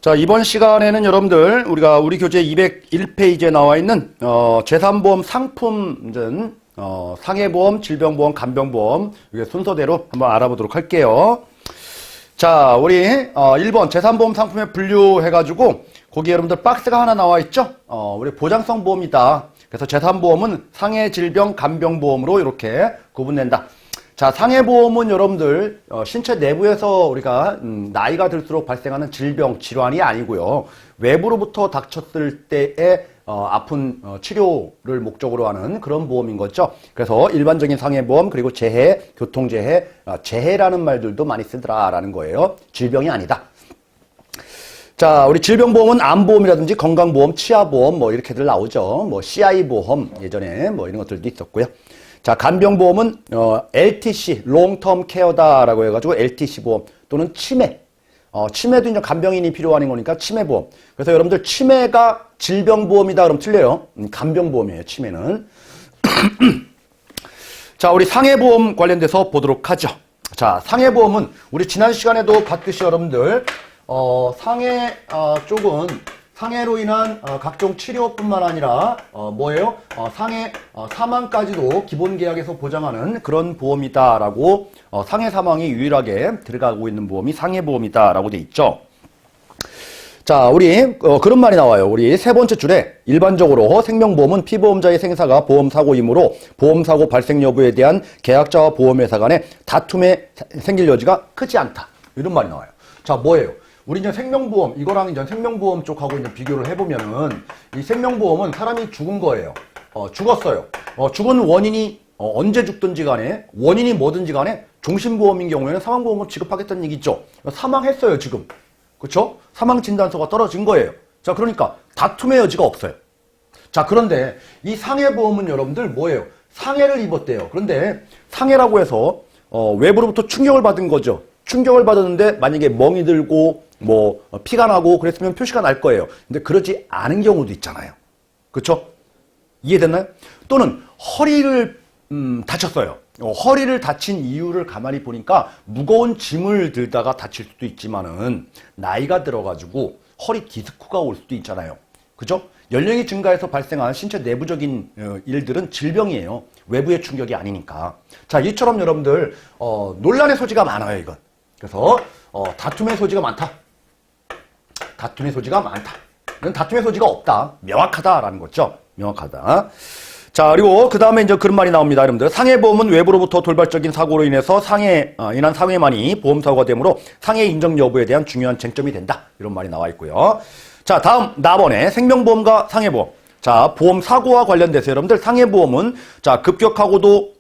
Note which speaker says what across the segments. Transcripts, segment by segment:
Speaker 1: 자, 이번 시간에는 여러분들 우리가 우리 교재 201페이지에 나와 있는 재산보험 상품은 상해보험, 질병보험, 간병보험 이게 순서대로 한번 알아보도록 할게요. 자, 우리 1번 재산보험 상품에 분류해가지고 거기 여러분들 박스가 하나 나와 있죠? 우리 보장성 보험이다. 그래서 재산보험은 상해, 질병, 간병보험으로 이렇게 구분된다. 자, 상해보험은 여러분들 신체 내부에서 우리가 나이가 들수록 발생하는 질병, 질환이 아니고요. 외부로부터 닥쳤을 때의 아픈 치료를 목적으로 하는 그런 보험인 거죠. 그래서 일반적인 상해보험, 그리고 재해, 교통재해, 재해라는 말들도 많이 쓰더라라는 거예요. 질병이 아니다. 자, 우리 질병보험은 암보험이라든지 건강보험, 치아보험 뭐 이렇게들 나오죠. 뭐 CI보험 예전에 뭐 이런 것들도 있었고요. 자, 간병보험은 LTC, 롱텀 케어다라고 해가지고 LTC 보험 또는 치매. 치매도 이제 간병인이 필요한 거니까 치매보험. 그래서 여러분들 치매가 질병보험이다 그러면 틀려요. 간병보험이에요, 치매는. 자, 우리 상해보험 관련돼서 보도록 하죠. 자, 상해보험은 우리 지난 시간에도 봤듯이 여러분들 상해 쪽은 상해로 인한 각종 치료뿐만 아니라 뭐예요? 상해 사망까지도 기본 계약에서 보장하는 그런 보험이다라고 상해 사망이 유일하게 들어가고 있는 보험이 상해보험이다라고 돼 있죠. 자, 우리 그런 말이 나와요. 우리 세 번째 줄에 일반적으로 생명보험은 피보험자의 생사가 보험사고이므로 보험사고 발생 여부에 대한 계약자와 보험회사 간의 다툼에 생길 여지가 크지 않다. 이런 말이 나와요. 자, 뭐예요? 우리 이제 생명보험, 이거랑 이제 생명보험 쪽하고 이제 비교를 해보면은, 이 생명보험은 사람이 죽은 거예요. 죽었어요. 죽은 원인이, 언제 죽든지 간에, 원인이 뭐든지 간에, 종신보험인 경우에는 사망보험을 지급하겠다는 얘기죠. 사망했어요, 지금. 그쵸? 사망진단서가 떨어진 거예요. 자, 그러니까, 다툼의 여지가 없어요. 자, 그런데, 이 상해보험은 여러분들 뭐예요? 상해를 입었대요. 그런데, 상해라고 해서, 외부로부터 충격을 받은 거죠. 충격을 받았는데 만약에 멍이 들고 뭐 피가 나고 그랬으면 표시가 날 거예요. 근데 그러지 않은 경우도 있잖아요. 그렇죠? 이해됐나요? 또는 허리를 다쳤어요. 허리를 다친 이유를 가만히 보니까 무거운 짐을 들다가 다칠 수도 있지만은 나이가 들어가지고 허리 디스크가 올 수도 있잖아요. 그죠? 연령이 증가해서 발생한 신체 내부적인 일들은 질병이에요. 외부의 충격이 아니니까. 자, 이처럼 여러분들 논란의 소지가 많아요, 이건. 그래서 다툼의 소지가 많다. 다툼의 소지가 많다. 이건 다툼의 소지가 없다. 명확하다라는 거죠. 명확하다. 자, 그리고 그 다음에 이제 그런 말이 나옵니다, 여러분들. 상해보험은 외부로부터 돌발적인 사고로 인해서 인한 상해만이 보험사고가 되므로 상해 인정 여부에 대한 중요한 쟁점이 된다. 이런 말이 나와 있고요. 자, 다음 나번에 생명보험과 상해보험. 자, 보험 사고와 관련돼서 여러분들 상해보험은 자, 급격하고도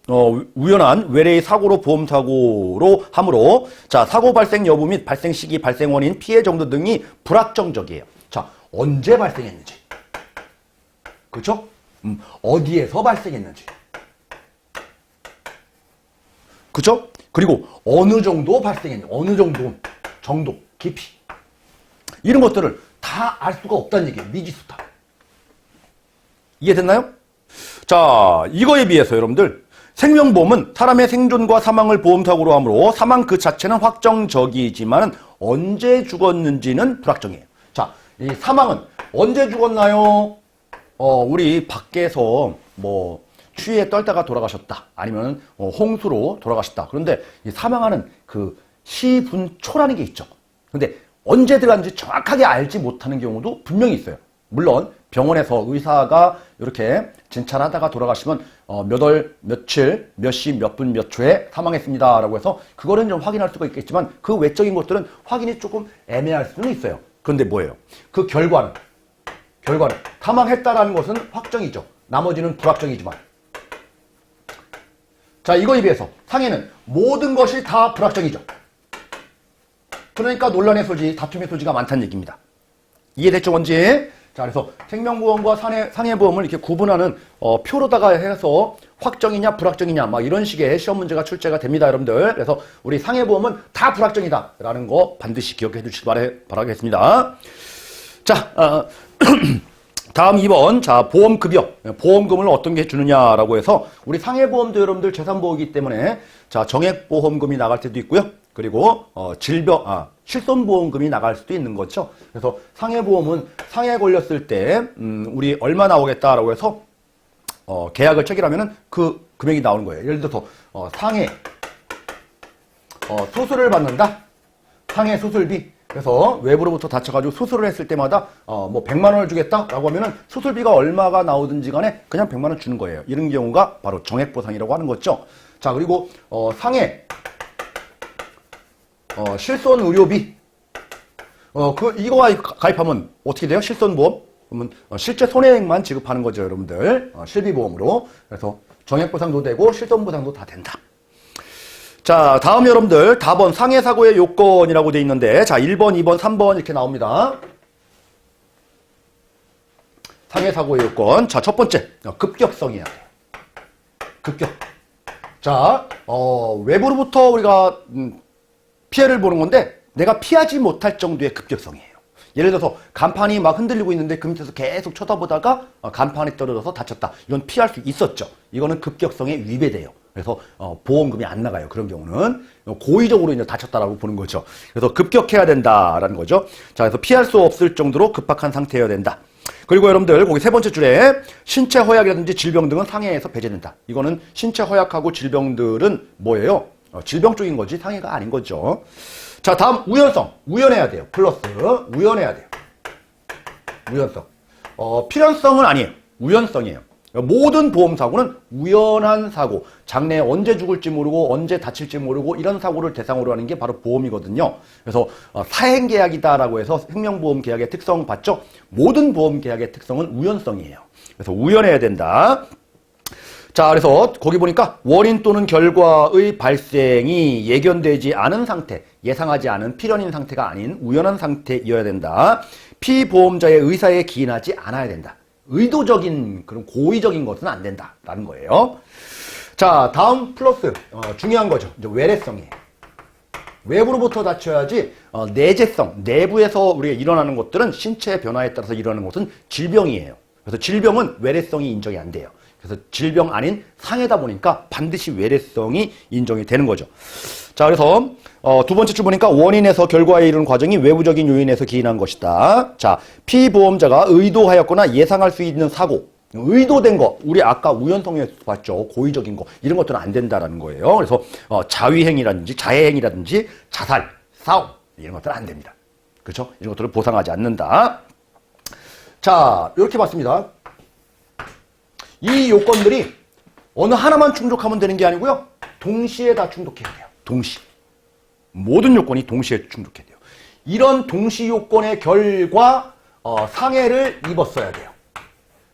Speaker 1: 우연한 외래의 사고로 보험 사고로 하므로 자, 사고 발생 여부 및 발생 시기, 발생 원인, 피해 정도 등이 불확정적이에요. 자, 언제 발생했는지. 그렇죠? 어디에서 발생했는지. 그렇죠? 그리고 어느 정도 발생했는지, 어느 정도, 깊이. 이런 것들을 다 알 수가 없다는 얘기예요. 미지수다. 이해됐나요? 자, 이거에 비해서 여러분들 생명보험은 사람의 생존과 사망을 보험사고로 하므로 사망 그 자체는 확정적이지만 언제 죽었는지는 불확정이에요. 자, 이 사망은 언제 죽었나요? 우리 밖에서 뭐 추위에 떨다가 돌아가셨다. 아니면 홍수로 돌아가셨다. 그런데 이 사망하는 그 시분초라는 게 있죠. 근데 언제 들어갔는지 정확하게 알지 못하는 경우도 분명히 있어요. 물론 병원에서 의사가 이렇게 진찰하다가 돌아가시면 몇 월, 며칠, 몇 시, 몇 분, 몇 초에 사망했습니다 라고 해서 그거는 좀 확인할 수가 있겠지만 그 외적인 것들은 확인이 조금 애매할 수는 있어요. 그런데 뭐예요? 그 결과는 사망했다라는 것은 확정이죠. 나머지는 불확정이지만. 자, 이거에 비해서 상해는 모든 것이 다 불확정이죠. 그러니까 논란의 소지, 다툼의 소지가 많다는 얘기입니다. 이해됐죠, 뭔지? 자, 그래서 생명보험과 상해보험을 이렇게 구분하는 표로다가 해서 확정이냐 불확정이냐 막 이런 식의 시험 문제가 출제가 됩니다, 여러분들. 그래서 우리 상해보험은 다 불확정이다라는 거 반드시 기억해 주시기 바라겠습니다. 자, 다음 2번. 자, 보험급여. 보험금을 어떤 게 주느냐라고 해서 우리 상해보험도 여러분들 재산보험이기 때문에 자, 정액보험금이 나갈 때도 있고요. 그리고 실손보험금이 나갈 수도 있는 거죠. 그래서 상해보험은 상해 걸렸을 때 우리 얼마 나오겠다라고 해서 계약을 체결하면은 그 금액이 나오는 거예요. 예를 들어서 상해 수술을 받는다. 상해 수술비. 그래서 외부로부터 다쳐가지고 수술을 했을 때마다 뭐 100만 원을 주겠다라고 하면은 수술비가 얼마가 나오든지 간에 그냥 100만 원 주는 거예요. 이런 경우가 바로 정액보상이라고 하는 거죠. 자, 그리고 상해 실손 의료비. 이거 가입하면 어떻게 돼요? 실손보험? 그러면 실제 손해액만 지급하는 거죠, 여러분들. 실비보험으로. 그래서 정액보상도 되고 실손보상도 다 된다. 자, 다음 여러분들 답은 상해사고의 요건이라고 돼 있는데, 자, 1번, 2번, 3번 이렇게 나옵니다. 상해사고의 요건. 자, 첫 번째, 급격성이어야 돼요. 급격. 자, 외부로부터 우리가 피해를 보는 건데 내가 피하지 못할 정도의 급격성이에요. 예를 들어서 간판이 막 흔들리고 있는데 그 밑에서 계속 쳐다보다가 간판이 떨어져서 다쳤다. 이건 피할 수 있었죠. 이거는 급격성에 위배돼요. 그래서 보험금이 안 나가요. 그런 경우는 고의적으로 이제 다쳤다라고 보는 거죠. 그래서 급격해야 된다라는 거죠. 자, 그래서 피할 수 없을 정도로 급박한 상태여야 된다. 그리고 여러분들 거기 세 번째 줄에 신체 허약이라든지 질병 등은 상해에서 배제된다. 이거는 신체 허약하고 질병들은 뭐예요? 질병 쪽인 거지 상해가 아닌 거죠. 자, 다음 우연성. 우연해야 돼요. 플러스 우연해야 돼요. 우연성. 필연성은 아니에요. 우연성이에요. 모든 보험사고는 우연한 사고, 장래에 언제 죽을지 모르고 언제 다칠지 모르고 이런 사고를 대상으로 하는 게 바로 보험이거든요. 그래서 사행계약이다라고 해서 생명보험계약의 특성 봤죠? 모든 보험계약의 특성은 우연성이에요. 그래서 우연해야 된다. 자, 그래서 거기 보니까 원인 또는 결과의 발생이 예견되지 않은 상태, 예상하지 않은 필연인 상태가 아닌 우연한 상태여야 된다. 피보험자의 의사에 기인하지 않아야 된다. 의도적인 그런 고의적인 것은 안 된다라는 거예요. 자, 다음 플러스 중요한 거죠. 이제 외래성이에요. 외부로부터 다쳐야지 내재성, 내부에서 우리가 일어나는 것들은 신체 변화에 따라서 일어나는 것은 질병이에요. 그래서 질병은 외래성이 인정이 안 돼요. 그래서 질병 아닌 상해다 보니까 반드시 외래성이 인정이 되는 거죠. 자, 그래서 두 번째 줄 보니까 원인에서 결과에 이르는 과정이 외부적인 요인에서 기인한 것이다. 자, 피보험자가 의도하였거나 예상할 수 있는 사고, 의도된 거, 우리 아까 우연성에서 봤죠. 고의적인 거, 이런 것들은 안 된다라는 거예요. 그래서 자위행위라든지 자해행위라든지 자살, 싸움 이런 것들은 안 됩니다. 그렇죠? 이런 것들을 보상하지 않는다. 자, 이렇게 봤습니다. 이 요건들이 어느 하나만 충족하면 되는 게 아니고요. 동시에 다 충족해야 돼요. 동시. 모든 요건이 동시에 충족해야 돼요. 이런 동시 요건의 결과 상해를 입었어야 돼요.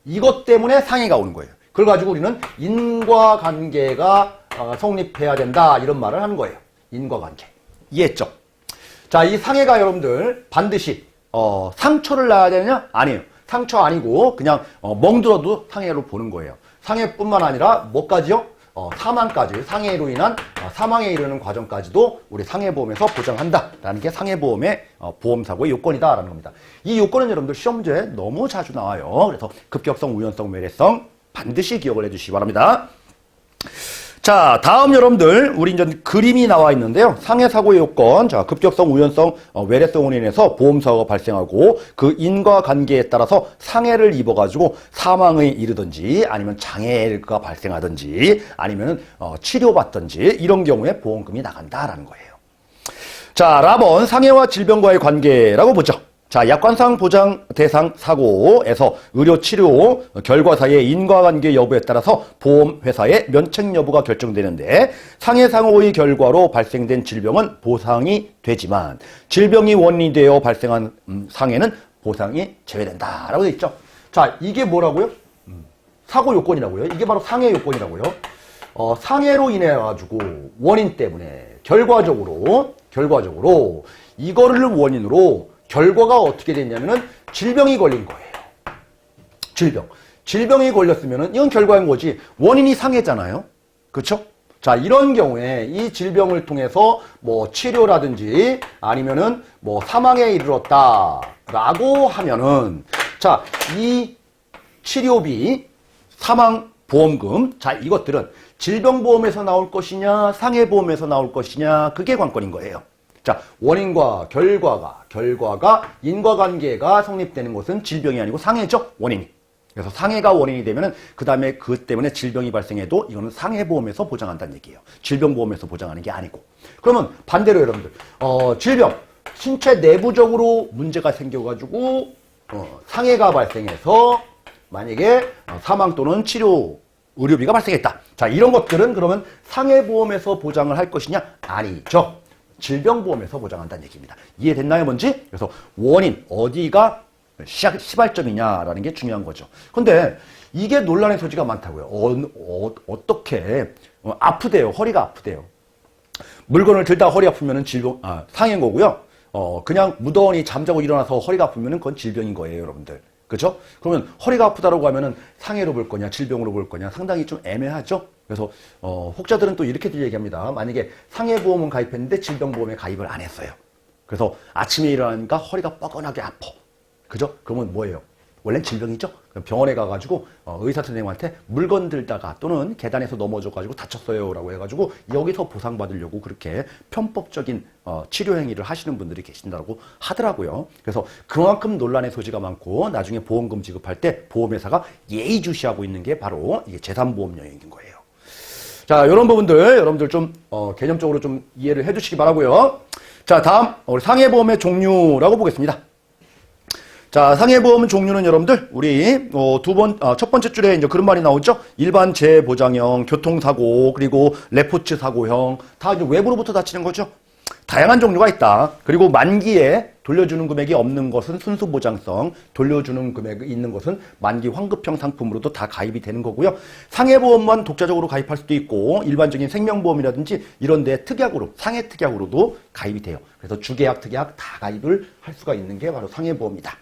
Speaker 1: 이것 때문에 상해가 오는 거예요. 그걸 가지고 우리는 인과관계가 성립해야 된다 이런 말을 하는 거예요. 인과관계. 이해했죠? 자, 이 상해가 여러분들 반드시 상처를 놔야 되느냐? 아니에요. 상처 아니고 그냥 멍들어도 상해로 보는 거예요. 상해뿐만 아니라 뭐까지요? 사망까지, 상해로 인한 사망에 이르는 과정까지도 우리 상해보험에서 보장한다라는 게 상해보험의 보험사고의 요건이다라는 겁니다. 이 요건은 여러분들 시험 문제에 너무 자주 나와요. 그래서 급격성, 우연성, 외래성 반드시 기억을 해주시기 바랍니다. 자, 다음 여러분들 우리 이제 그림이 나와 있는데요. 상해사고의 요건, 자, 급격성, 우연성, 외래성으로 인해서 보험사고가 발생하고 그 인과관계에 따라서 상해를 입어가지고 사망에 이르든지 아니면 장애가 발생하든지 아니면 치료받든지 이런 경우에 보험금이 나간다라는 거예요. 자, 라번 상해와 질병과의 관계라고 보죠. 자, 약관상 보장 대상 사고에서 의료 치료 결과 사이의 인과관계 여부에 따라서 보험회사의 면책 여부가 결정되는데 상해 상호의 결과로 발생된 질병은 보상이 되지만 질병이 원인이 되어 발생한 상해는 보상이 제외된다라고 되어 있죠. 자, 이게 뭐라고요? 사고 요건이라고요. 이게 바로 상해 요건이라고요. 상해로 인해 가지고 원인 때문에 결과적으로 이거를 원인으로 결과가 어떻게 됐냐면은 질병이 걸린 거예요. 질병이 걸렸으면은 이건 결과인 거지. 원인이 상해잖아요. 그렇죠? 자, 이런 경우에 이 질병을 통해서 뭐 치료라든지 아니면은 뭐 사망에 이르렀다라고 하면은 자, 이 치료비, 사망 보험금. 자, 이것들은 질병보험에서 나올 것이냐, 상해보험에서 나올 것이냐, 그게 관건인 거예요. 자, 원인과 결과가 인과관계가 성립되는 것은 질병이 아니고 상해죠, 원인이. 그래서 상해가 원인이 되면은 그 다음에 그것 때문에 질병이 발생해도 이거는 상해보험에서 보장한다는 얘기예요. 질병보험에서 보장하는 게 아니고. 그러면 반대로 여러분들, 질병, 신체 내부적으로 문제가 생겨가지고 상해가 발생해서 만약에 사망 또는 치료 의료비가 발생했다. 자, 이런 것들은 그러면 상해보험에서 보장을 할 것이냐? 아니죠. 질병보험에서 보장한다는 얘기입니다. 이해됐나요, 뭔지? 그래서 원인, 어디가 시발점이냐라는 게 중요한 거죠. 근데 이게 논란의 소지가 많다고요. 어떻게 아프대요. 허리가 아프대요. 물건을 들다 허리 아프면은 상해인 거고요. 그냥 무던히 잠자고 일어나서 허리가 아프면은 그건 질병인 거예요, 여러분들. 그죠? 그러면 허리가 아프다라고 하면은 상해로 볼 거냐, 질병으로 볼 거냐 상당히 좀 애매하죠? 그래서, 혹자들은 또 이렇게들 얘기합니다. 만약에 상해보험은 가입했는데 질병보험에 가입을 안 했어요. 그래서 아침에 일어나니까 허리가 뻐근하게 아파. 그죠? 그러면 뭐예요? 원래는 질병이죠? 그럼 병원에 가가지고 의사 선생님한테 물건 들다가 또는 계단에서 넘어져가지고 다쳤어요 라고 해가지고 여기서 보상받으려고 그렇게 편법적인 치료 행위를 하시는 분들이 계신다고 하더라고요. 그래서 그만큼 논란의 소지가 많고 나중에 보험금 지급할 때 보험회사가 예의주시하고 있는 게 바로 이게 재산보험 영역인 거예요. 자, 이런 부분들 여러분들 좀 개념적으로 좀 이해를 해주시기 바라고요. 자, 다음 우리 상해보험의 종류라고 보겠습니다. 자, 상해보험 종류는 여러분들, 우리, 첫 번째 줄에 이제 그런 말이 나오죠? 일반 재보장형, 교통사고, 그리고 레포츠 사고형, 다 이제 외부로부터 다치는 거죠? 다양한 종류가 있다. 그리고 만기에 돌려주는 금액이 없는 것은 순수보장성, 돌려주는 금액이 있는 것은 만기 환급형 상품으로도 다 가입이 되는 거고요. 상해보험만 독자적으로 가입할 수도 있고, 일반적인 생명보험이라든지 이런 데 특약으로, 상해특약으로도 가입이 돼요. 그래서 주계약, 특약 다 가입을 할 수가 있는 게 바로 상해보험이다.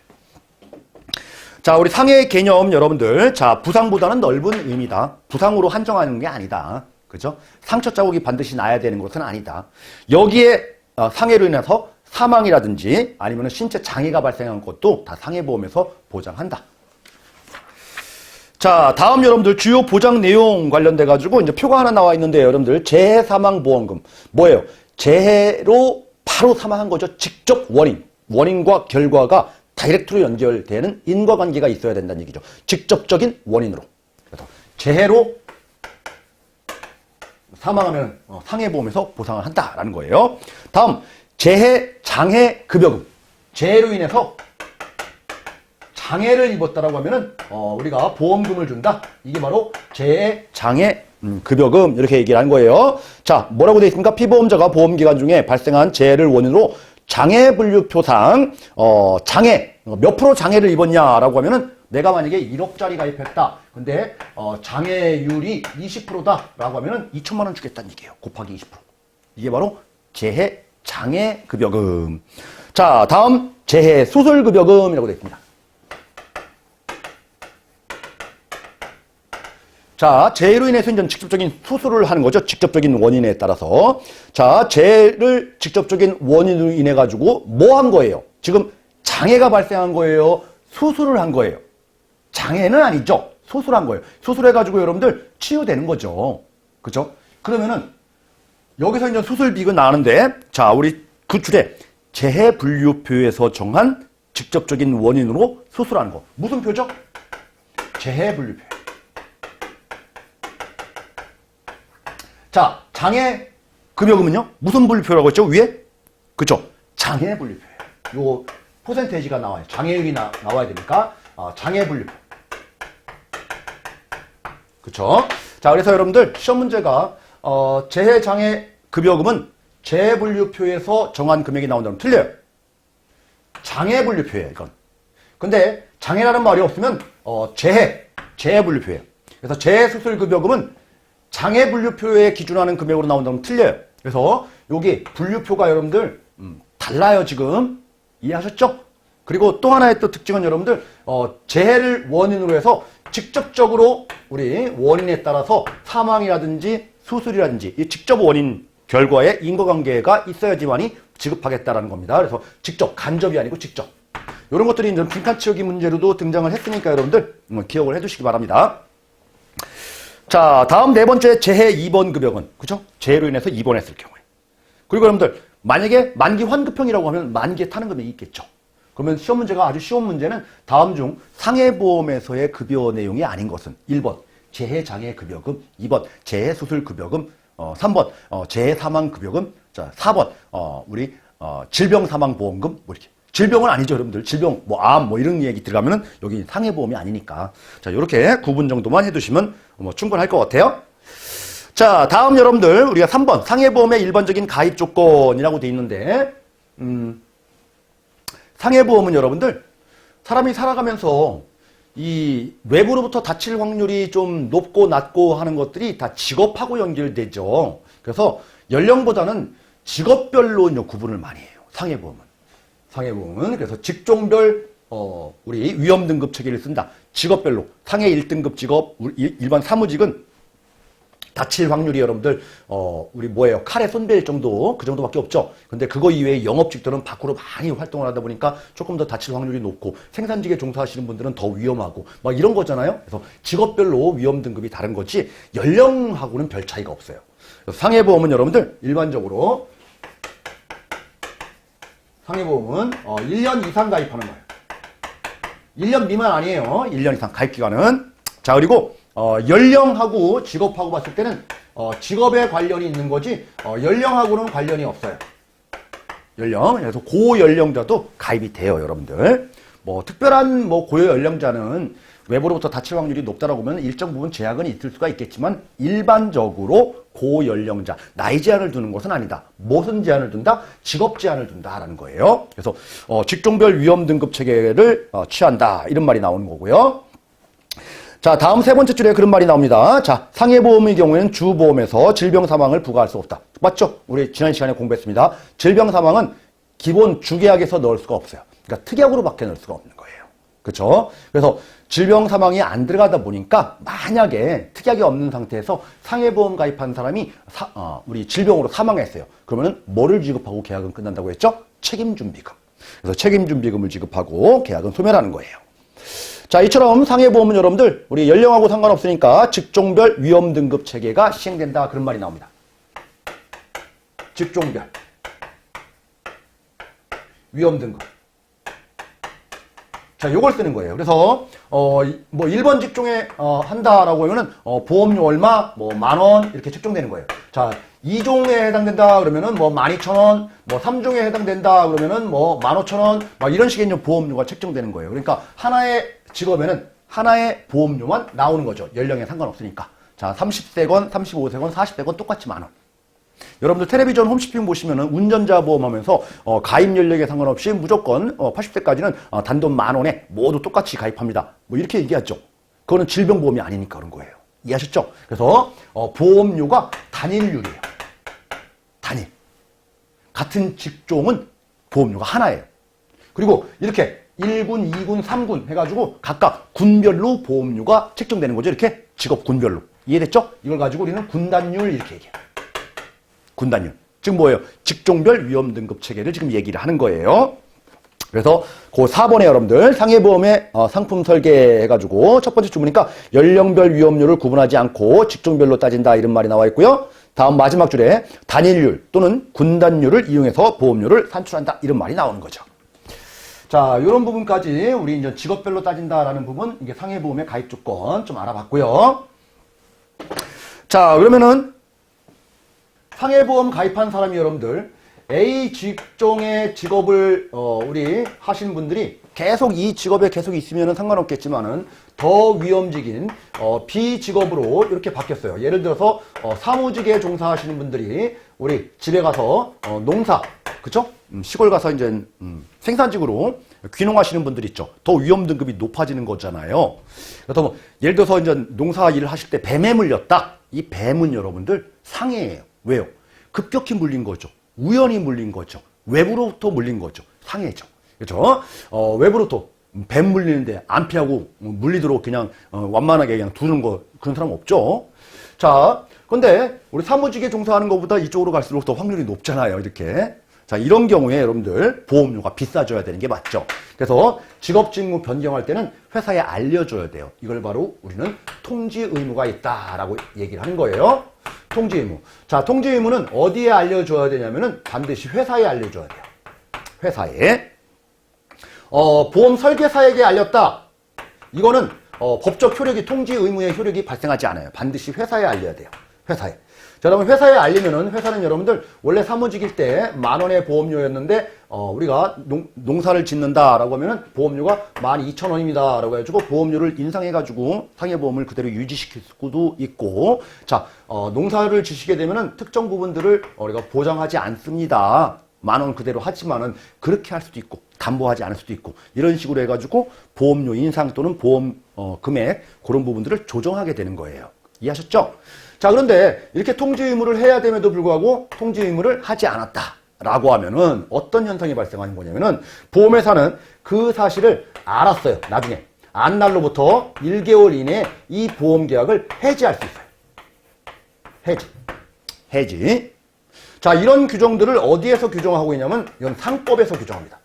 Speaker 1: 자, 우리 상해 개념 여러분들, 자, 부상보다는 넓은 의미다. 부상으로 한정하는 게 아니다. 그죠? 상처 자국이 반드시 나야 되는 것은 아니다. 여기에 상해로 인해서 사망이라든지 아니면 신체 장애가 발생한 것도 다 상해보험에서 보장한다. 자, 다음 여러분들 주요 보장 내용 관련돼 가지고 이제 표가 하나 나와 있는데 여러분들 재해 사망 보험금 뭐예요? 재해로 바로 사망한 거죠. 직접 원인과 결과가 다이렉트로 연결되는 인과관계가 있어야 된다는 얘기죠. 직접적인 원인으로. 그래서 재해로 사망하면 상해보험에서 보상을 한다라는 거예요. 다음 재해 장해 급여금. 재해로 인해서 장애를 입었다라고 하면은 우리가 보험금을 준다. 이게 바로 재해 장해 급여금 이렇게 얘기를 한 거예요. 자, 뭐라고 되어 있습니까? 피보험자가 보험기간 중에 발생한 재해를 원인으로 장애 분류표상, 장애, 몇 프로 장애를 입었냐라고 하면은 내가 만약에 1억짜리 가입했다. 근데, 장애율이 20%다라고 하면은 2천만 원 주겠다는 얘기예요. 곱하기 20%. 이게 바로 재해 장애 급여금. 자, 다음 재해 수술 급여금이라고 되어 있습니다. 자, 재해로 인해서 이제 직접적인 수술을 하는 거죠. 직접적인 원인에 따라서. 자, 재해를 직접적인 원인으로 인해 가지고 뭐 한 거예요? 지금 장애가 발생한 거예요? 수술을 한 거예요? 장애는 아니죠. 수술한 거예요. 수술해 가지고 여러분들 치유되는 거죠. 그죠? 그러면은 여기서 이제 수술비가 나는데 자, 우리 그 줄에 재해 분류표에서 정한 직접적인 원인으로 수술하는 거. 무슨 표죠? 재해 분류표. 자, 장애 급여금은요? 무슨 분류표라고 했죠? 위에? 그쵸? 장애 분류표예요. 요 퍼센테이지가 나와요. 장애율이 나와야 되니까 장애 분류표. 그쵸? 자, 그래서 여러분들 시험 문제가 재해 장애 급여금은 재해 분류표에서 정한 금액이 나온다면 틀려요. 장애 분류표예요, 이건. 근데 장애라는 말이 없으면 재해 분류표예요. 그래서 재해 수술 급여금은 장애 분류표에 기준하는 금액으로 나온다면 틀려요. 그래서 여기 분류표가 여러분들 달라요, 지금. 이해하셨죠? 그리고 또 하나의 또 특징은 여러분들 재해를 원인으로 해서 직접적으로 우리 원인에 따라서 사망이라든지 수술이라든지 이 직접 원인 결과에 인과관계가 있어야지만이 지급하겠다라는 겁니다. 그래서 직접, 간접이 아니고 직접. 이런 것들이 이제 빈칸 치우기 문제로도 등장을 했으니까 여러분들 기억을 해주시기 바랍니다. 자, 다음 네 번째 재해 2번 급여금. 그죠? 재해로 인해서 입원했을 경우에. 그리고 여러분들, 만약에 만기 환급형이라고 하면 만기에 타는 금액이 있겠죠. 그러면 시험 문제가 아주 쉬운 문제는 다음 중 상해보험에서의 급여 내용이 아닌 것은 1번 재해장애급여금, 2번 재해수술급여금, 3번 재해사망급여금, 자 4번 우리 질병사망보험금 뭐 이렇게. 질병은 아니죠, 여러분들. 질병, 뭐, 암, 뭐, 이런 얘기 들어가면은 여기 상해보험이 아니니까. 자, 요렇게 구분 정도만 해두시면 뭐 충분할 것 같아요. 자, 다음 여러분들, 우리가 3번, 상해보험의 일반적인 가입 조건이라고 돼 있는데, 상해보험은 여러분들, 사람이 살아가면서 이 외부로부터 다칠 확률이 좀 높고 낮고 하는 것들이 다 직업하고 연결되죠. 그래서 연령보다는 직업별로 이제 구분을 많이 해요, 상해보험은. 상해보험은 그래서 직종별 우리 위험 등급 체계를 쓴다. 직업별로 상해 1등급 직업 일반 사무직은 다칠 확률이 여러분들 우리 뭐예요? 칼에 손벨 정도 그 정도밖에 없죠. 근데 그거 이외에 영업직들은 밖으로 많이 활동을 하다 보니까 조금 더 다칠 확률이 높고 생산직에 종사하시는 분들은 더 위험하고 막 이런 거잖아요. 그래서 직업별로 위험 등급이 다른 거지 연령하고는 별 차이가 없어요. 상해보험은 여러분들 일반적으로 상해보험은 1년 이상 가입하는 거예요. 1년 미만 아니에요. 1년 이상 가입기간은. 자, 그리고 연령하고 직업하고 봤을 때는 직업에 관련이 있는 거지 연령하고는 관련이 없어요. 연령. 그래서 고연령자도 가입이 돼요, 여러분들. 뭐 특별한 뭐 고연령자는 외부로부터 다칠 확률이 높다라고 하면 일정 부분 제약은 있을 수가 있겠지만 일반적으로 고연령자, 나이 제한을 두는 것은 아니다. 무슨 제한을 둔다? 직업 제한을 둔다라는 거예요. 그래서 직종별 위험 등급 체계를 취한다. 이런 말이 나오는 거고요. 자, 다음 세 번째 줄에 그런 말이 나옵니다. 자, 상해보험의 경우에는 주보험에서 질병사망을 부과할 수 없다. 맞죠? 우리 지난 시간에 공부했습니다. 질병사망은 기본 주계약에서 넣을 수가 없어요. 그러니까 특약으로밖에 넣을 수가 없는 거예요. 그렇죠? 그래서 질병사망이 안 들어가다 보니까 만약에 특약이 없는 상태에서 상해보험 가입한 사람이 우리 질병으로 사망했어요. 그러면은 뭐를 지급하고 계약은 끝난다고 했죠? 책임준비금. 그래서 책임준비금을 지급하고 계약은 소멸하는 거예요. 자, 이처럼 상해보험은 여러분들 우리 연령하고 상관없으니까 직종별 위험 등급 체계가 시행된다. 그런 말이 나옵니다. 직종별 위험 등급. 자, 요걸 쓰는 거예요. 그래서 뭐 1번 직종에 한다라고 하면은 보험료 얼마, 뭐 10,000원 이렇게 책정되는 거예요. 자, 2종에 해당된다 그러면은 뭐 12,000원, 뭐 3종에 해당된다 그러면은 뭐 15,000원, 막 이런 식의 보험료가 책정되는 거예요. 그러니까 하나의 직업에는 하나의 보험료만 나오는 거죠. 연령에 상관없으니까. 자, 30세건, 35세건, 40세건 똑같이 10,000원. 여러분들 텔레비전 홈쇼핑 보시면은 운전자 보험하면서 가입 연령에 상관없이 무조건 80세까지는 단돈 10,000원에 모두 똑같이 가입합니다. 뭐 이렇게 얘기하죠. 그거는 질병보험이 아니니까 그런 거예요. 이해하셨죠? 그래서 보험료가 단일률이에요. 단일. 같은 직종은 보험료가 하나예요. 그리고 이렇게 1군, 2군, 3군 해가지고 각각 군별로 보험료가 책정되는 거죠. 이렇게 직업 군별로. 이해됐죠? 이걸 가지고 우리는 군단율 이렇게 얘기해요. 군단율. 즉 뭐예요? 직종별 위험 등급 체계를 지금 얘기를 하는 거예요. 그래서 그 4번에 여러분들 상해보험의 상품 설계해가지고 첫 번째 주문이니까 연령별 위험률을 구분하지 않고 직종별로 따진다 이런 말이 나와 있고요. 다음 마지막 줄에 단일률 또는 군단율을 이용해서 보험료를 산출한다 이런 말이 나오는 거죠. 자, 이런 부분까지 우리 이제 직업별로 따진다라는 부분, 이게 상해보험의 가입 조건 좀 알아봤고요. 자, 그러면은 상해보험 가입한 사람이 여러분들 A 직종의 직업을 우리 하시는 분들이 계속 이 직업에 계속 있으면 상관없겠지만은 더 위험직인 B 직업으로 이렇게 바뀌었어요. 예를 들어서 사무직에 종사하시는 분들이 우리 집에 가서 농사, 그쵸? 시골 가서 이제 생산직으로 귀농하시는 분들 있죠. 더 위험 등급이 높아지는 거잖아요. 그래서 뭐 예를 들어서 이제 농사 일을 하실 때 뱀에 물렸다. 이 뱀은 여러분들 상해예요. 왜요? 급격히 물린 거죠. 우연히 물린 거죠. 외부로부터 물린 거죠. 상해죠. 그렇죠? 외부로부터 뱀 물리는데 안 피하고 물리도록 그냥 완만하게 그냥 두는 거 그런 사람 없죠. 자, 근데 우리 사무직에 종사하는 것보다 이쪽으로 갈수록 더 확률이 높잖아요. 이렇게. 자, 이런 경우에 여러분들 보험료가 비싸져야 되는 게 맞죠. 그래서 직업직무 변경할 때는 회사에 알려줘야 돼요. 이걸 바로 우리는 통지 의무가 있다라고 얘기를 하는 거예요. 통지 의무. 자, 통지 의무는 어디에 알려줘야 되냐면은 반드시 회사에 알려줘야 돼요. 회사에. 보험 설계사에게 알렸다. 이거는 법적 효력이 통지 의무의 효력이 발생하지 않아요. 반드시 회사에 알려야 돼요. 회사에. 자, 그러면 회사에 알리면은 회사는 여러분들 원래 사무직일 때 10,000원의 보험료였는데 우리가 농사를 짓는다라고 하면은 보험료가 12,000원입니다라고 해가지고 보험료를 인상해가지고 상해보험을 그대로 유지시킬 수도 있고, 자, 농사를 지시게 되면은 특정 부분들을 우리가 보장하지 않습니다. 10,000원 그대로 하지만은 그렇게 할 수도 있고 담보하지 않을 수도 있고 이런 식으로 해가지고 보험료 인상 또는 보험 금액 그런 부분들을 조정하게 되는 거예요. 이해하셨죠? 자, 그런데 이렇게 통지 의무를 해야 됨에도 불구하고 통지 의무를 하지 않았다라고 하면은 어떤 현상이 발생하는 거냐면은 보험회사는 그 사실을 알았어요. 나중에 안 날로부터 1개월 이내에 이 보험 계약을 해지할 수 있어요. 해지. 자, 이런 규정들을 어디에서 규정하고 있냐면 이건 상법에서 규정합니다.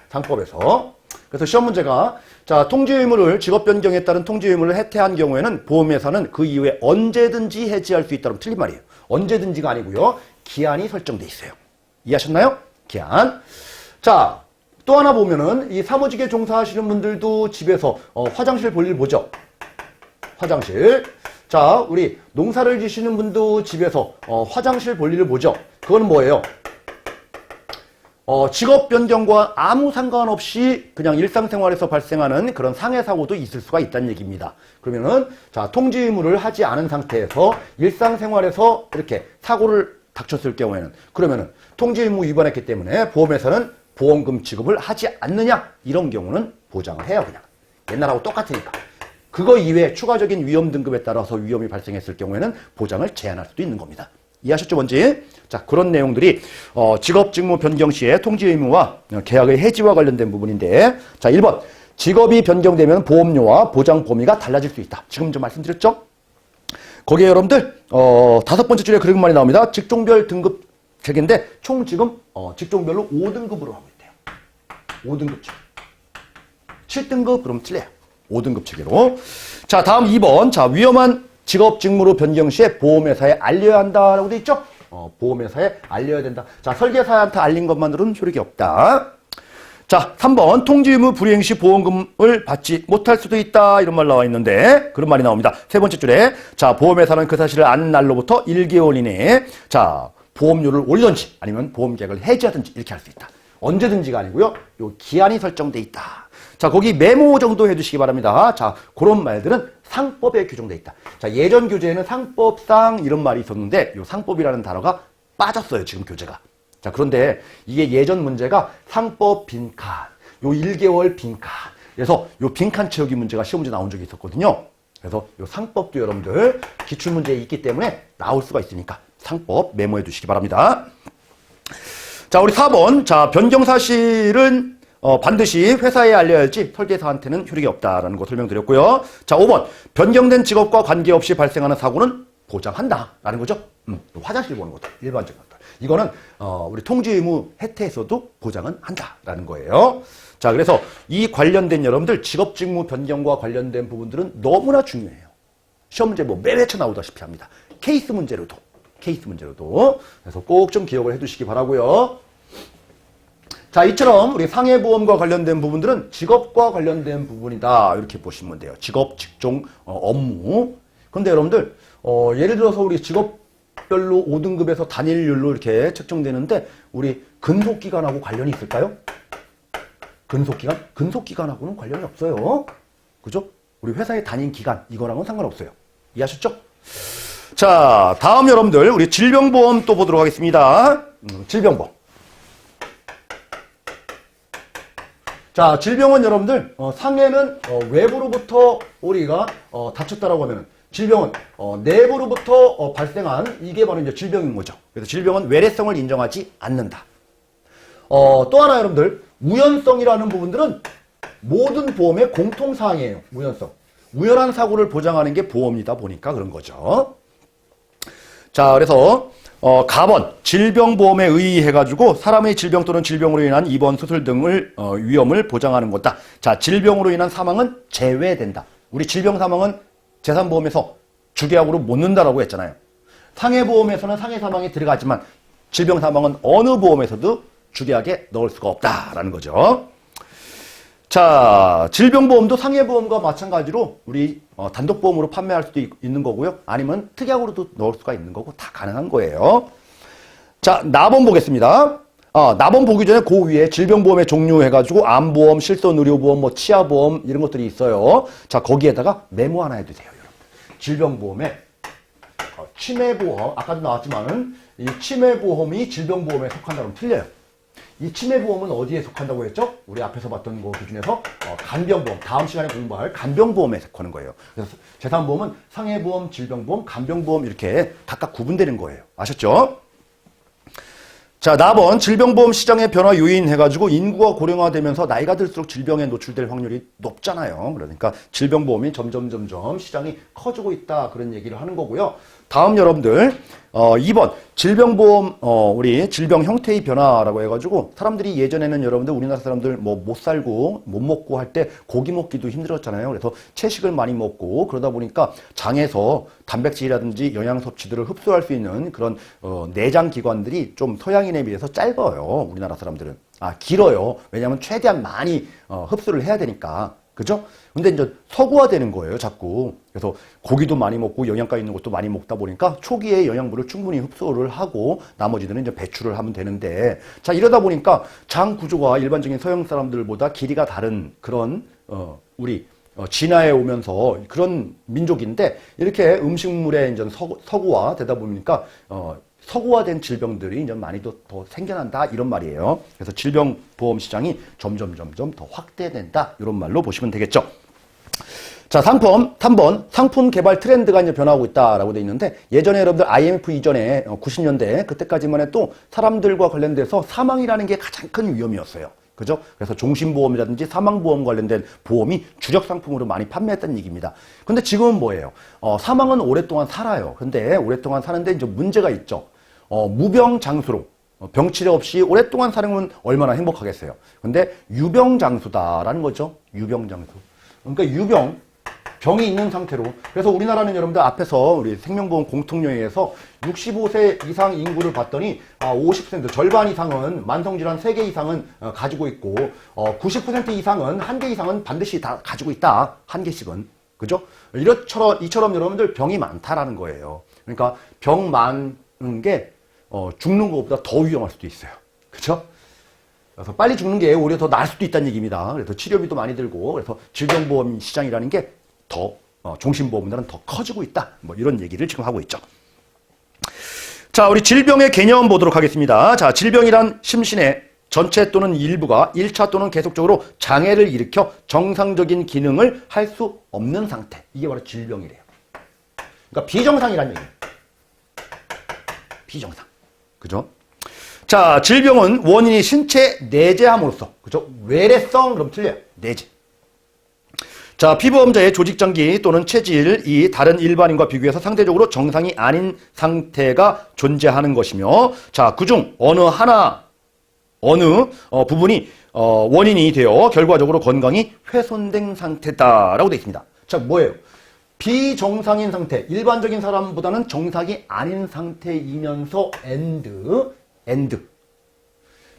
Speaker 1: 상법에서. 그래서 시험 문제가 자, 통지 의무를 직업 변경에 따른 통지 의무를 해태한 경우에는 보험회사는 그 이후에 언제든지 해지할 수 있다면 틀린 말이에요. 언제든지가 아니고요. 기한이 설정돼 있어요. 이해하셨나요? 기한. 자, 또 하나 보면은 이 사무직에 종사하시는 분들도 집에서 화장실 볼 일 보죠. 화장실. 자, 우리 농사를 지시는 분도 집에서 화장실 볼 일을 보죠. 그건 뭐예요? 직업 변경과 아무 상관없이 그냥 일상생활에서 발생하는 그런 상해사고도 있을 수가 있다는 얘기입니다. 그러면은, 자, 통지 의무를 하지 않은 상태에서 일상생활에서 이렇게 사고를 닥쳤을 경우에는, 그러면은 통지 의무 위반했기 때문에 보험회사는 보험금 지급을 하지 않느냐? 이런 경우는 보장을 해요, 그냥. 옛날하고 똑같으니까. 그거 이외에 추가적인 위험 등급에 따라서 위험이 발생했을 경우에는 보장을 제한할 수도 있는 겁니다. 이해하셨죠, 뭔지? 자, 그런 내용들이 직업 직무 변경 시에 통지 의무와 계약의 해지와 관련된 부분인데, 자, 1번. 직업이 변경되면 보험료와 보장 범위가 달라질 수 있다. 지금 좀 말씀드렸죠? 거기에 여러분들 5번째 줄에 그런 말이 나옵니다. 직종별 등급 체계인데 총 지금 직종별로 5등급으로 하고 있대요. 5등급 체계. 7등급 그럼 틀려요. 5등급 체계로. 자, 다음 2번. 자, 위험한 직업 직무로 변경 시에 보험회사에 알려야 한다라고 돼 있죠? 보험회사에 알려야 된다. 자, 설계사한테 알린 것만으로는 효력이 없다. 자, 3번. 통지 의무 불이행 시 보험금을 받지 못할 수도 있다. 이런 말 나와 있는데 그런 말이 나옵니다. 세 번째 줄에 자, 보험회사는 그 사실을 아는 날로부터 1개월 이내에 자, 보험료를 올리든지 아니면 보험 계약을 해지하든지 이렇게 할 수 있다. 언제든지가 아니고요. 요 기한이 설정돼 있다. 자, 거기 메모 정도 해두시기 바랍니다. 자, 그런 말들은 상법에 규정돼 있다. 자, 예전 교재에는 상법상 이런 말이 있었는데 요 상법이라는 단어가 빠졌어요, 지금 교재가. 자, 그런데 이게 예전 문제가 상법 빈칸, 요 1개월 빈칸. 그래서 요 빈칸 채우기 문제가 시험 문제 나온 적이 있었거든요. 그래서 요 상법도 여러분들 기출문제에 있기 때문에 나올 수가 있으니까 상법 메모해 두시기 바랍니다. 자, 우리 4번. 자, 변경 사실은 반드시 회사에 알려야 할지 설계사한테는 효력이 없다라는 거 설명드렸고요. 자, 5번. 변경된 직업과 관계없이 발생하는 사고는 보장한다라는 거죠. 화장실 보는 것도 일반적인 것들. 이거는 우리 통지 의무 혜택에서도 보장은 한다라는 거예요. 자, 그래서 이 관련된 여러분들 직업 직무 변경과 관련된 부분들은 너무나 중요해요. 시험 문제 뭐 매회차 나오다시피 합니다. 케이스 문제로도. 그래서 꼭 좀 기억을 해두시기 바라고요. 자, 이처럼 우리 상해보험과 관련된 부분들은 직업과 관련된 부분이다. 이렇게 보시면 돼요. 직업, 직종, 업무. 근데 여러분들, 예를 들어서 우리 직업별로 5등급에서 단일률로 이렇게 책정되는데, 우리 근속기간하고 관련이 있을까요? 근속기간? 근속기간하고는 관련이 없어요. 그죠? 우리 회사에 다닌 기간, 이거랑은 상관없어요. 이해하셨죠? 자, 다음 여러분들, 우리 질병보험 또 보도록 하겠습니다. 질병보험. 자, 질병은 여러분들, 상해는 외부로부터 우리가 다쳤다라고 하면은, 질병은 내부로부터 발생한 이게 바로 이제 질병인 거죠. 그래서 질병은 외래성을 인정하지 않는다. 또 하나 여러분들, 우연성이라는 부분들은 모든 보험의 공통사항이에요. 우연성. 우연한 사고를 보장하는 게 보험이다 보니까 그런 거죠. 자, 그래서 가번, 질병보험에 의해가지고 사람의 질병 또는 질병으로 인한 입원, 수술 등을 위험을 보장하는 거다. 자, 질병으로 인한 사망은 제외된다. 우리 질병 사망은 재산보험에서 주계약으로 못 넣는다라고 했잖아요. 상해보험에서는 상해 사망이 들어가지만 질병 사망은 어느 보험에서도 주계약에 넣을 수가 없다라는 거죠. 자, 질병보험도 상해보험과 마찬가지로 우리 단독보험으로 판매할 수도 있는 거고요. 아니면 특약으로도 넣을 수가 있는 거고 다 가능한 거예요. 자, 나번 보겠습니다. 나번 보기 전에 그 위에 질병보험의 종류 해가지고 암보험, 실손의료보험, 뭐 치아보험 이런 것들이 있어요. 자, 거기에다가 메모 하나 해두세요, 여러분. 질병보험에 치매보험, 아까도 나왔지만은 이 치매보험이 질병보험에 속한다면 틀려요. 이 치매보험은 어디에 속한다고 했죠? 우리 앞에서 봤던 거 기준에서 간병보험, 다음 시간에 공부할 간병보험에 속하는 거예요. 그래서 재산보험은 상해보험, 질병보험, 간병보험 이렇게 각각 구분되는 거예요. 아셨죠? 자, 나번 질병보험 시장의 변화 요인 해가지고 인구가 고령화되면서 나이가 들수록 질병에 노출될 확률이 높잖아요. 그러니까 질병보험이 점점 시장이 커지고 있다 그런 얘기를 하는 거고요. 다음 여러분들 2번 질병보험 우리 질병 형태의 변화라고 해가지고 사람들이 예전에는 여러분들 우리나라 사람들 뭐 못 살고 못 먹고 할 때 고기 먹기도 힘들었잖아요. 그래서 채식을 많이 먹고 그러다 보니까 장에서 단백질이라든지 영양 섭취들을 흡수할 수 있는 그런 내장 기관들이 좀 서양인에 비해서 짧아요. 우리나라 사람들은 길어요. 왜냐하면 최대한 많이 흡수를 해야 되니까. 그죠? 근데 이제 서구화되는 거예요, 자꾸. 그래서 고기도 많이 먹고 영양가 있는 것도 많이 먹다 보니까 초기에 영양분을 충분히 흡수를 하고 나머지들은 이제 배출을 하면 되는데 자, 이러다 보니까 장 구조가 일반적인 서양 사람들보다 길이가 다른 그런 우리 진화해 오면서 그런 민족인데 이렇게 음식물에 이제 서구화 되다 보니까 서구화된 질병들이 이제 많이 더 생겨난다 이런 말이에요. 그래서 질병보험 시장이 점점 더 확대된다 이런 말로 보시면 되겠죠. 자, 3번 상품 개발 트렌드가 이제 변화하고 있다라고 돼 있는데 예전에 여러분들 IMF 이전에 90년대 그때까지만 해도 사람들과 관련돼서 사망이라는 게 가장 큰 위험이었어요. 그죠? 그래서 종신보험이라든지 사망보험 관련된 보험이 주력 상품으로 많이 판매했다는 얘기입니다. 근데 지금은 뭐예요? 사망은 오랫동안 살아요. 근데 오랫동안 사는데 이제 문제가 있죠. 무병장수로 병치레 없이 오랫동안 사는 얼마나 행복하겠어요. 근데 유병장수다라는 거죠. 유병장수. 그러니까 병이 있는 상태로. 그래서 우리나라는 여러분들 앞에서 우리 생명보험 공통령에서 65세 이상 인구를 봤더니 50% 절반 이상은 만성질환 3개 이상은 가지고 있고 90% 이상은 1개 이상은 반드시 다 가지고 있다. 1개씩은. 그죠? 이처럼 여러분들 병이 많다라는 거예요. 그러니까 병 많은 게 죽는 것보다 더 위험할 수도 있어요. 그죠? 그래서 빨리 죽는 게 오히려 더 나을 수도 있다는 얘기입니다. 그래서 치료비도 많이 들고 그래서 질병보험 시장이라는 게 더 종신보험보다는 더 커지고 있다. 뭐 이런 얘기를 지금 하고 있죠. 자, 우리 질병의 개념 보도록 하겠습니다. 자, 질병이란 심신의 전체 또는 일부가 1차 또는 계속적으로 장애를 일으켜 정상적인 기능을 할 수 없는 상태. 이게 바로 질병이래요. 그러니까 비정상이란 얘기예요. 비정상. 그죠? 자, 질병은 원인이 신체 내재함으로써, 그죠? 외래성, 그럼 틀려요. 내재. 자, 피부암자의 조직장기 또는 체질이 다른 일반인과 비교해서 상대적으로 정상이 아닌 상태가 존재하는 것이며, 자, 그중 어느 부분이 원인이 되어 결과적으로 건강이 훼손된 상태다라고 되어 있습니다. 자, 뭐예요? 비정상인 상태, 일반적인 사람보다는 정상이 아닌 상태이면서 엔드.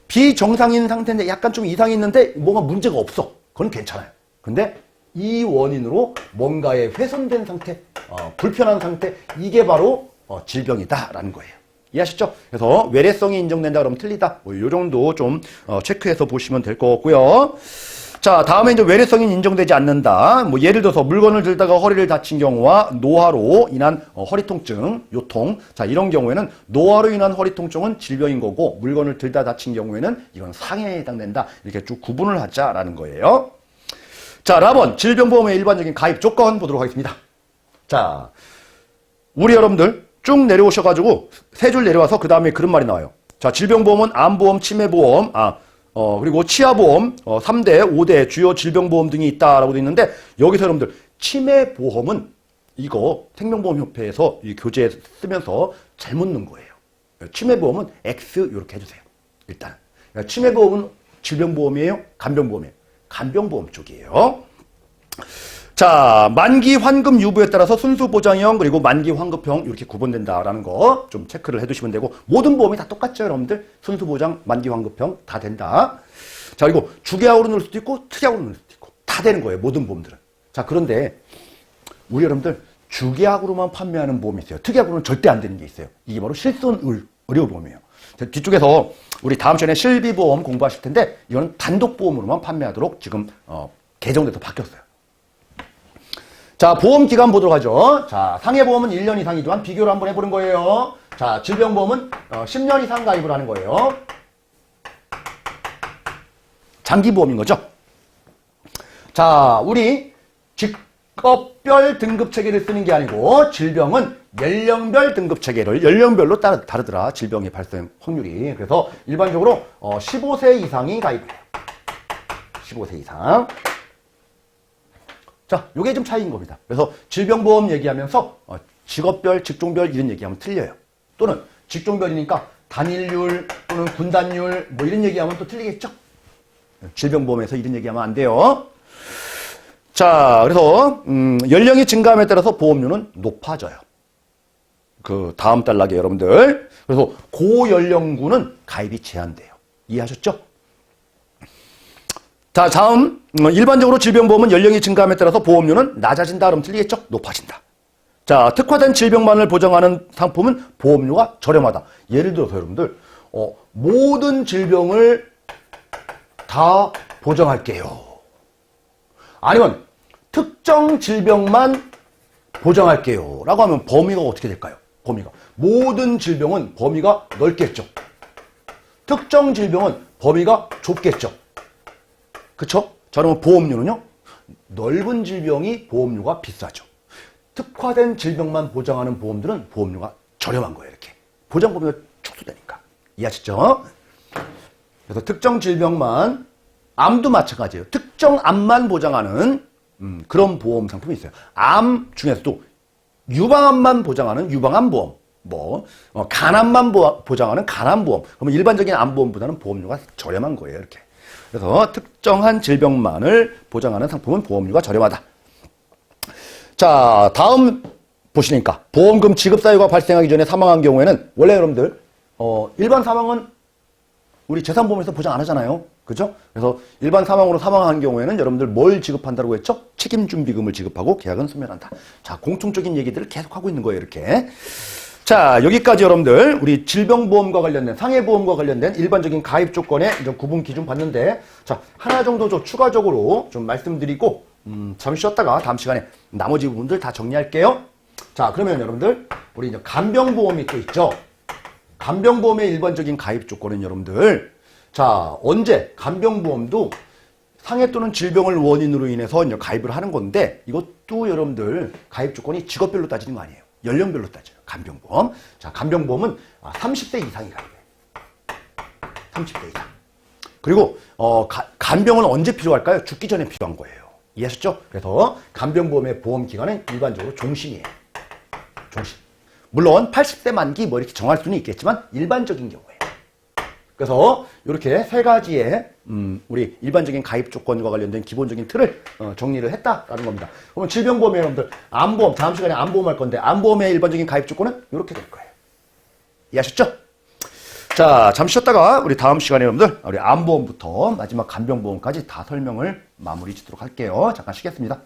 Speaker 1: 비정상인 상태인데 약간 좀 이상이 있는데 뭐가 문제가 없어. 그건 괜찮아요. 근데 이 원인으로 뭔가의 훼손된 상태, 불편한 상태, 이게 바로 질병이다라는 거예요. 이해하셨죠? 그래서 외래성이 인정된다 그러면 틀리다. 뭐 요 정도 좀 체크해서 보시면 될 것 같고요. 자, 다음에 이제 외래성이 인정되지 않는다. 뭐 예를 들어서 물건을 들다가 허리를 다친 경우와 노화로 인한 허리 통증, 요통. 자, 이런 경우에는 노화로 인한 허리 통증은 질병인 거고 물건을 들다 다친 경우에는 이건 상해에 해당된다. 이렇게 쭉 구분을 하자라는 거예요. 자, 라번 질병보험의 일반적인 가입 조건 보도록 하겠습니다. 자, 우리 여러분들 쭉 내려오셔가지고 세 줄 내려와서 그 다음에 그런 말이 나와요. 자, 질병보험은 암보험, 치매보험, 그리고 치아보험, 3대, 5대 주요 질병보험 등이 있다라고 되어 있는데 여기서 여러분들 치매보험은 이거 생명보험협회에서 이 교재에 쓰면서 잘못 넣은 거예요. 치매보험은 X 이렇게 해주세요. 일단 치매보험은 질병보험이에요? 간병보험이에요? 간병보험 쪽이에요. 자, 만기 환급 유보에 따라서 순수 보장형 그리고 만기 환급형 이렇게 구분된다라는 거 좀 체크를 해두시면 되고 모든 보험이 다 똑같죠, 여러분들? 순수 보장, 만기 환급형 다 된다. 자, 그리고 주계약으로 넣을 수도 있고 특약으로 넣을 수도 있고 다 되는 거예요, 모든 보험들은. 자, 그런데 우리 여러분들 주계약으로만 판매하는 보험이 있어요. 특약으로는 절대 안 되는 게 있어요. 이게 바로 실손 의료보험이에요. 뒤쪽에서 우리 다음 시간에 실비보험 공부하실 텐데 이거는 단독보험으로만 판매하도록 지금 개정돼서 바뀌었어요. 자, 보험기간 보도록 하죠. 자, 상해보험은 1년 이상이지만 비교를 한번 해보는 거예요. 자, 질병보험은 10년 이상 가입을 하는 거예요. 장기보험인 거죠. 자, 우리 직업별 등급체계를 쓰는 게 아니고 질병은 연령별 등급체계를 연령별로 다르더라. 질병의 발생 확률이. 그래서 일반적으로 15세 이상이 가입해요. 15세 이상. 자, 요게 좀 차이인 겁니다. 그래서 질병보험 얘기하면서 직업별, 직종별 이런 얘기하면 틀려요. 또는 직종별이니까 단일률 또는 분단율 뭐 이런 얘기하면 또 틀리겠죠? 질병보험에서 이런 얘기하면 안 돼요. 자, 그래서 연령이 증가함에 따라서 보험료는 높아져요. 그 다음 단락에 여러분들. 그래서 고연령군은 가입이 제한돼요. 이해하셨죠? 자, 다음 일반적으로 질병보험은 연령이 증가함에 따라서 보험료는 낮아진다 그러면 틀리겠죠? 높아진다. 자, 특화된 질병만을 보장하는 상품은 보험료가 저렴하다. 예를 들어서 여러분들 모든 질병을 다 보장할게요. 아니면 특정 질병만 보장할게요 라고 하면 범위가 어떻게 될까요? 범위가 모든 질병은 범위가 넓겠죠. 특정 질병은 범위가 좁겠죠. 그쵸? 자, 그러면 보험료는요? 넓은 질병이 보험료가 비싸죠. 특화된 질병만 보장하는 보험들은 보험료가 저렴한 거예요. 이렇게 보장 범위가 축소되니까. 이해하시죠? 그래서 특정 질병만, 암도 마찬가지예요. 특정 암만 보장하는 그런 보험 상품이 있어요. 암 중에서도 유방암만 보장하는 유방암보험, 간암만 보장하는 간암보험. 그러면 일반적인 암보험보다는 보험료가 저렴한 거예요. 이렇게. 그래서 특정한 질병만을 보장하는 상품은 보험료가 저렴하다. 자, 다음 보시니까 보험금 지급 사유가 발생하기 전에 사망한 경우에는 원래 여러분들 일반 사망은 우리 재산보험에서 보장 안 하잖아요. 그죠? 그래서 일반 사망으로 사망한 경우에는 여러분들 뭘 지급한다고 했죠? 책임준비금을 지급하고 계약은 소멸한다. 자, 공통적인 얘기들을 계속하고 있는 거예요. 이렇게. 자, 여기까지 여러분들 우리 질병보험과 관련된 상해보험과 관련된 일반적인 가입 조건의 이런 구분 기준 봤는데, 자, 하나 정도 좀 추가적으로 좀 말씀드리고 잠시 쉬었다가 다음 시간에 나머지 부분들 다 정리할게요. 자, 그러면 여러분들 우리 이제 간병보험이 또 있죠. 간병보험의 일반적인 가입 조건은 여러분들, 자, 언제 간병보험도 상해 또는 질병을 원인으로 인해서 이제 가입을 하는 건데, 이것도 여러분들 가입 조건이 직업별로 따지는 거 아니에요. 연령별로 따져요. 간병보험. 자, 간병보험은 30세 이상이 가입해요. 30세 이상. 그리고 간병은 언제 필요할까요? 죽기 전에 필요한 거예요. 이해하셨죠? 그래서 간병보험의 보험 기간은 일반적으로 종신이에요. 종신. 물론 80세 만기 뭐 이렇게 정할 수는 있겠지만 일반적인 경우에요. 그래서 이렇게 세 가지의 우리 일반적인 가입 조건과 관련된 기본적인 틀을 정리를 했다라는 겁니다. 그러면 질병보험에 여러분들 암보험, 다음 시간에 암보험 할 건데 암보험의 일반적인 가입 조건은 이렇게 될 거예요. 이해하셨죠? 자, 잠시 쉬었다가 우리 다음 시간에 여러분들 우리 암보험부터 마지막 간병보험까지 다 설명을 마무리 짓도록 할게요. 잠깐 쉬겠습니다.